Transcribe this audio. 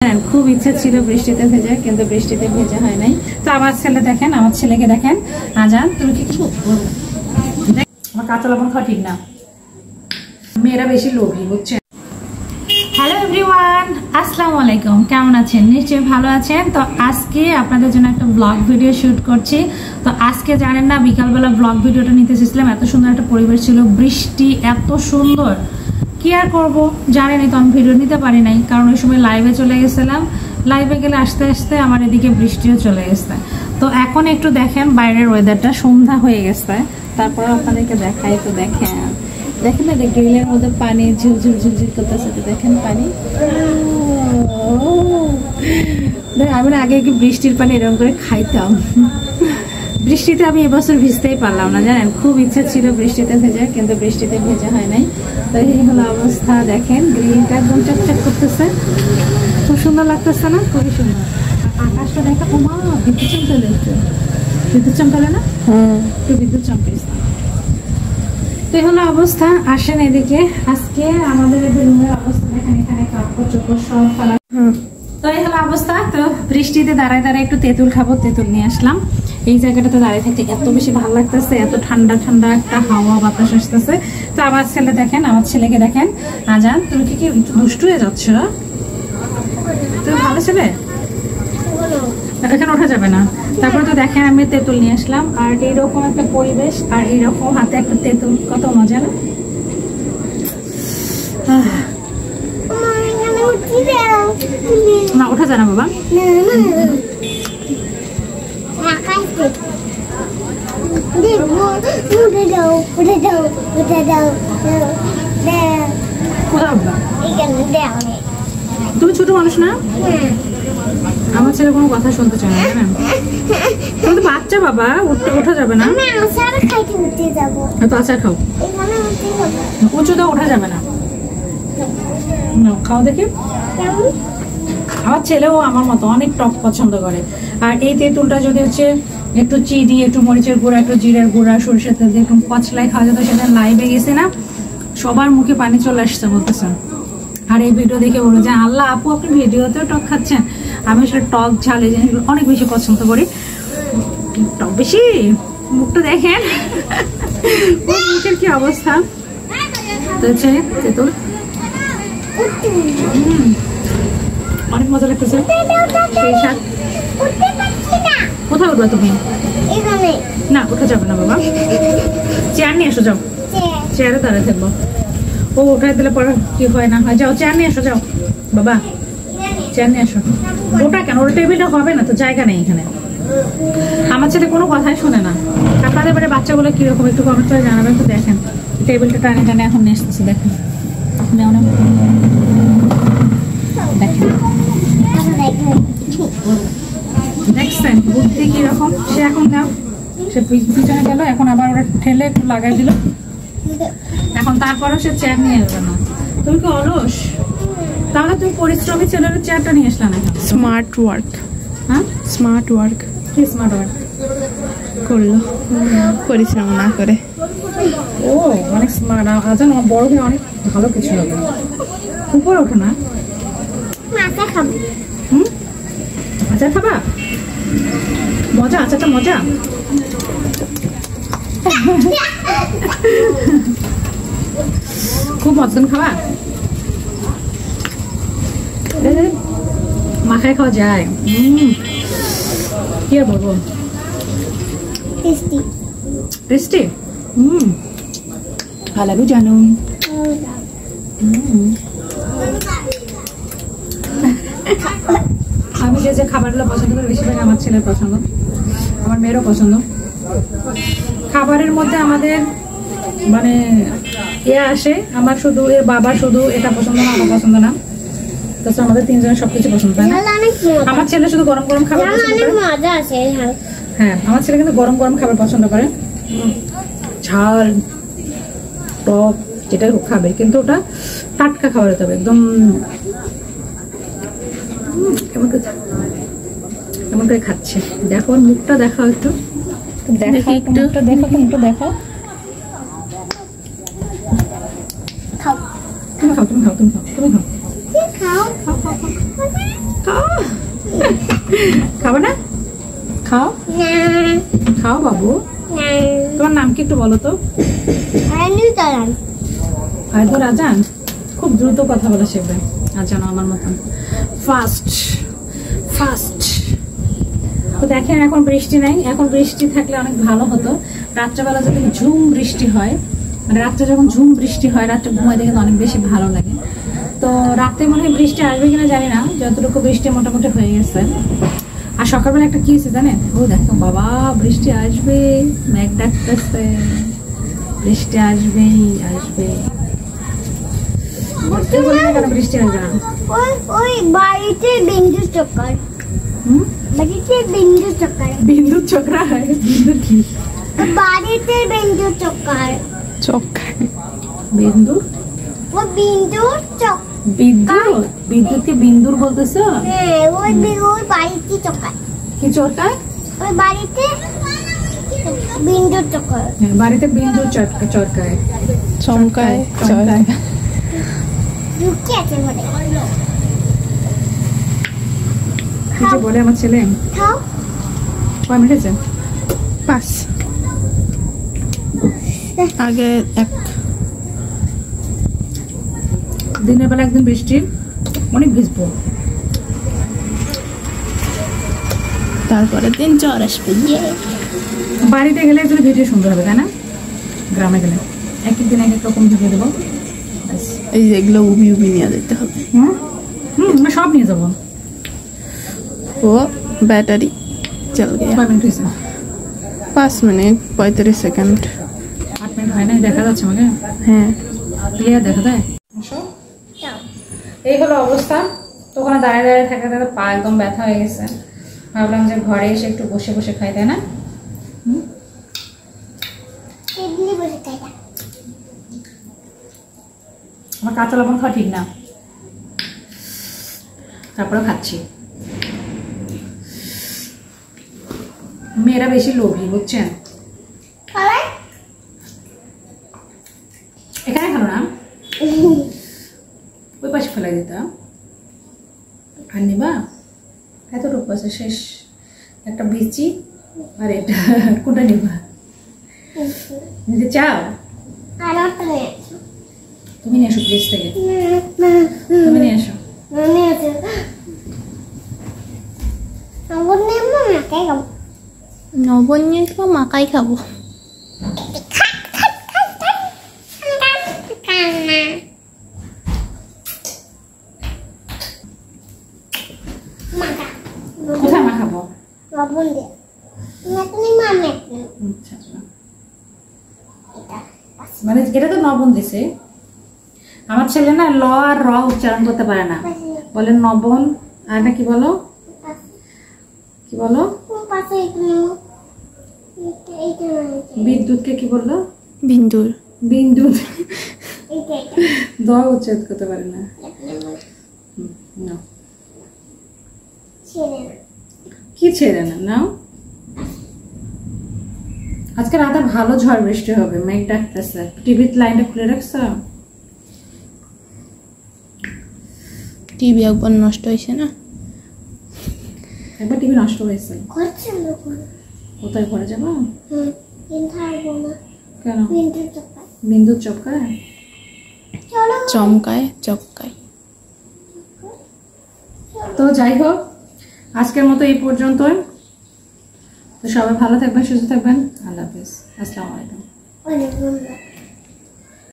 খুব ইচ্ছা ছিল বৃষ্টিতে ভেজা, কিন্তু বৃষ্টিতে ভেজা হয় নাই। তো আমার ছেলে দেখেন, আমার ছেলেকে দেখেন। আজান তুমি কি আমার কাঁচা লবণ খাওয়া ঠিক না, মেয়েরা বেশি লোভী বুঝছে। হ্যালো এভরিওয়ান, আসসালামু আলাইকুম। কেমন আছেন? নিশ্চয়ই ভালো আছেন। তো আজকে আপনাদের জন্য একটা ব্লগ ভিডিও শুট করছি। তো আজকে জানেন না, বিকালবেলা ব্লগ ভিডিওটা নিতে এসেছিলাম। এত সুন্দর একটা পরিবেশ ছিল, বৃষ্টি এত সুন্দর, কি আর করবো জানেনই তো, আমি ভিডিও নিতে পারি নাই, কারণ ওই সময় লাইভে চলে গেছিলাম। লাইভে গেলে আস্তে আস্তে আমার এদিকে বৃষ্টিও চলে গেছে। তো এখন একটু দেখেন বাইরের ওয়েদারটা, সন্ধ্যা হয়ে গেছে। তারপর আপনাদেরকে দেখাই, তো দেখেন দেখেন না, গ্রিলের মধ্যে পানি ঝুলঝুল ঝুলঝুল করতেছে, দেখেন পানি। আমি আগে কি বৃষ্টির পানি এরকম করে খাইতাম। বৃষ্টিতে আমি এবছর ভিজতেই পারলাম না, জানেন। খুব ইচ্ছা ছিল বৃষ্টিতে ভেজা, কিন্তু বৃষ্টিতে ভেজা হয় নাই। তো এই হলো অবস্থা, দেখেন গ্রিলটা একদম চকচক করতেছে, খুব সুন্দর লাগতেছে না? খুবই সুন্দর। আকাশটা দেখা, ওমা বিদ্যুৎ চমকালে, একটু বিদ্যুৎ চমকালে না? একটু বিদ্যুৎ চমকেছে। তো এই হলো অবস্থা। আসেন এদিকে, আজকে আমাদের রুমের অবস্থা দেখেন, এখানে কাপড় চোপড় সব ফেলা। তো এই হলো অবস্থা। তো বৃষ্টিতে দাঁড়ায় দাঁড়ায় একটু তেঁতুল খাবো, তেঁতুল নিয়ে আসলাম। এই জায়গাটাতে দাঁড়িয়ে থাকতে এত বেশি ভালো লাগতেছে, এত ঠান্ডা ঠান্ডা একটা হাওয়া বাতাস আসতেছে। তো আমার ছেলে দেখেন, আমার ছেলেকে দেখেন। আজান তুমি কি একটু দুষ্টু হয়ে যাচ্ছ? তুমি ভালো ছেলে, এখানে ওঠা যাবে না। তারপরে তো দেখেন আমি তেঁতুল নিয়ে আসলাম, আর এইরকম একটা পরিবেশ, আর এইরকম হাতে একটা তেঁতুল, কত মজা না? না ওঠা যায় না বাবা। তুমি ছোট মানুষ না? আমার ছেলে কোনো কথা শুনতে চায় না, জানেন। তুমি তো বাচ্চা বাবা, ওঠা যাবে না। তো আচার খাও, উঁচুতে ওঠা যাবে না। খাও দেখি। আমার ছেলেও আমার মতো অনেক টক পছন্দ করে। আর এই তেঁতুলটা যদি হচ্ছে একটু চিনি, একটু মরিচের গুঁড়া, একটু জিরের গুঁড়া, সরিষার তেল দিয়ে একটু পচলাই খাওয়া যেত, সেটা লাইভে গেছে না, সবার মুখে পানি চলে আসছে বলতেছেন। আর এই ভিডিও দেখে বলো যে আল্লাহ আপু আপনি ভিডিওতেও টক খাচ্ছেন। আমি সেটা টক ঝাল এই জিনিসগুলো অনেক বেশি পছন্দ করি। টক বেশি, মুখটা দেখেন মুখের কি অবস্থা। তো হচ্ছে তেঁতুল অনেক মজা লাগতেছে। সেই সাথে কোথায় উঠবা তুমি? না ওঠা যাবে না বাবা, চেয়ার নিয়ে এসো, যাও চেয়ারে দাঁড়ায় থাকবো। ও উঠাই দিলে পরে কি হয় না হয়, যাও চেয়ার নিয়ে এসো, যাও বাবা চেয়ার নিয়ে এসো। ওটা কেন, ওর টেবিলটা হবে না তো, জায়গা নেই এখানে। আমার ছেলে কোনো কথাই শোনে না। আপনাদের বাড়ির বাচ্চাগুলো কিরকম একটু কমেন্ট করে জানাবেন। তো দেখেন টেবিলটা টানে টানে এখন নিয়ে আসতেছে, দেখেন দেখছেন বুদ্ধি কিরকম। সে এখন দাও, সে পিছনে গেল, এখন আবার ওরা ঠেলে একটু লাগাই দিল, এখন তারপরও সে চেয়ার নিয়ে আসবে না। তুমি কি অলস? তাহলে তুমি পরিশ্রমী ছেলের চেয়ারটা নিয়ে আসলে না? Smart work. হ্যাঁ স্মার্ট ওয়ার্ক। কি স্মার্ট ওয়ার্ক করলো পরিশ্রম না করে? ও অনেক স্মার্ট। আজান বড় হয়ে অনেক ভালো কিছু হবে। উপরে ওঠো না। আচার খাবা? মজা, আচারটা মজা। খুব মজা খাবা, মাখায় খাওয়া যায়। কি আর বলবো, টেস্টি। ভালো জানো। আমি যে খাবারগুলো পছন্দ করি বেশিরভাগ আমার ছেলের পছন্দ, আমার মেয়েরও পছন্দ। খাবারের মধ্যে আমাদের মানে আসে, আমার শুধু এর বাবা শুধু এটা পছন্দ না, আমার পছন্দ না। তাছাড়া আমাদের তিনজনের সবকিছু পছন্দ হয় না। আমার ছেলে শুধু গরম গরম খাবার পছন্দ করে। হ্যাঁ আমার ছেলে কিন্তু গরম গরম খাবার পছন্দ করে, ঝাল টক যেটা খাবে, কিন্তু ওটা টাটকা খাবার হতে হবে একদম। কেমন করে খাচ্ছে দেখো, মুখটা দেখাও একটু, দেখো একটু, দেখো একটু দেখো। খাও তুমি খাও, তুমি খাও, তুমি খাও, তুমি খাও, খাও খাও খাও। খাবো না? খাও খাও বাবু। তোমার নাম কি একটু বলো তো? আয়দুর আজান। খুব দ্রুত কথা বলা শিখবে আজান আমার মতন। Fast fast. তো দেখেন এখন বৃষ্টি নাই, এখন বৃষ্টি থাকলে অনেক ভালো হতো। রাত্রেবেলা যদি ঝুম বৃষ্টি হয়, মানে রাত্রে যখন ঝুম বৃষ্টি হয়, রাত্রে ঘুমাইতে কিন্তু অনেক বেশি ভালো লাগে। তো রাতে মনে হয় বৃষ্টি আসবে কিনা জানি না, যতটুকু বৃষ্টি মোটামুটি হয়ে গেছে। আর সকালবেলা একটা কি হয়েছে জানেন? ও দেখো বাবা বৃষ্টি আসবে, মেঘ ডাকতেছে, বৃষ্টি আসবেই আসবে। বৃষ্টি আসবে না? ওই বাড়িতে বিন্দু চক্কর, বাড়িতে বিন্দু চক্কর, বিন্দুর চক্রা হয়? বিন্দুর কি? বাড়িতে বিন্দু চক্কর, চক্কায় বিন্দু? ও বিন্দুর চক, বিদ্যুৎ? বিদ্যুৎকে বিন্দুর বলতেছো? হ্যাঁ ওই ওই বাড়িতে চক্কর, কি চরকায়? ওই বাড়িতে বিন্দুর চক্কর। হ্যাঁ, বাড়িতে বিন্দুর চরকায় চমকায় চমকায়। লুকিয়ে আছে বলে কি যে বলে আমার ছেলে। খাও। কয় মিনিট হয়েছে? 5 আগে 1 দিনের বেলা একদিন বৃষ্টি, অনেক ভিজবো। তারপরে দিন জ্বর আসবে। বাড়িতে গেলে একটু ভিডিও সুন্দর হবে তাই না? গ্রামে গেলে এক এক দিন এক এক রকম ভিডিও দেবো। এই যে এগুলো উবি উবি নিয়ে যেতে হবে। আমরা সব নিয়ে যাবো। ও ব্যাটারি চল গিয়া। কয় মিনিট হয়েছে? 5 মিনিট 35 সেকেন্ড। 8 মিনিট হয় না, দেখা যাচ্ছে আমাকে? হ্যাঁ ক্লিয়ার দেখা যায়। এই হলো অবস্থা। তো ওখানে দাঁড়িয়ে দাঁড়িয়ে থাকতে থাকতে পা একদম ব্যথা হয়ে গেছে। ভাবলাম যে ঘরে এসে একটু বসে বসে খাই, তাই না? এমনি বসে খাই না। আমার কাঁচা লবণ খাওয়া ঠিক না, তারপরে খাচ্ছি। মেয়েরা বেশি লোভী বুঝছেন। খাবার এখানে খালো না, ওই পাশে ফেলাই দিতাম। আর নিবা? এতটুকু আছে, শেষ। একটা বিচি আর এটা কোনটা নিবা? নিতে চাও? আর একটা নিয়ে আসো। তুমি নিয়ে এসো ফ্রিজ থেকে, তুমি নিয়ে এসো। নিয়ে আসো। আমার নেমো না খাই খাবো। নবনীয় তো মাকাই খাবো। কোথায় মাখাবো? লবণ দিয়ে নাতনি মামে আচ্ছা, মানে এটা তো লবণ দিছে। আমার ছেলে না ল আর র উচ্চারণ করতে পারে না, বলে নবন। আর এটা কি বলো? কি বলো? পাশে বিদ্যুৎকে কি বললো? বিন্দুর। বিন্দুৎ। এইটা দ উচ্চারণ করতে পারে না। না ছেড়ে না। কি ছেড়ে না? নাও। আজকে রাতে ভালো ঝড় বৃষ্টি হবে, মেঘ ডাকতেছে। টিভির লাইনটা খুলে রাখছ? টিভি একবার নষ্ট হয়েছে না? একবার টিভি নষ্ট হয়েছে। করছেন লোকজন। কোথায় ঘরে যাবো? কিন্তু হারবো না। কেন? বিন্দু চক্কর। বিন্দুর চক্কায়? চলো চমকায় চক্কায়। তো যাই হোক, আজকের মতো এই পর্যন্তই। তো সবাই ভালো থাকবেন, সুস্থ থাকবেন। আল্লাহ হাফেজ, আসসালামু আলাইকুম। অনেক ধন্যবাদ।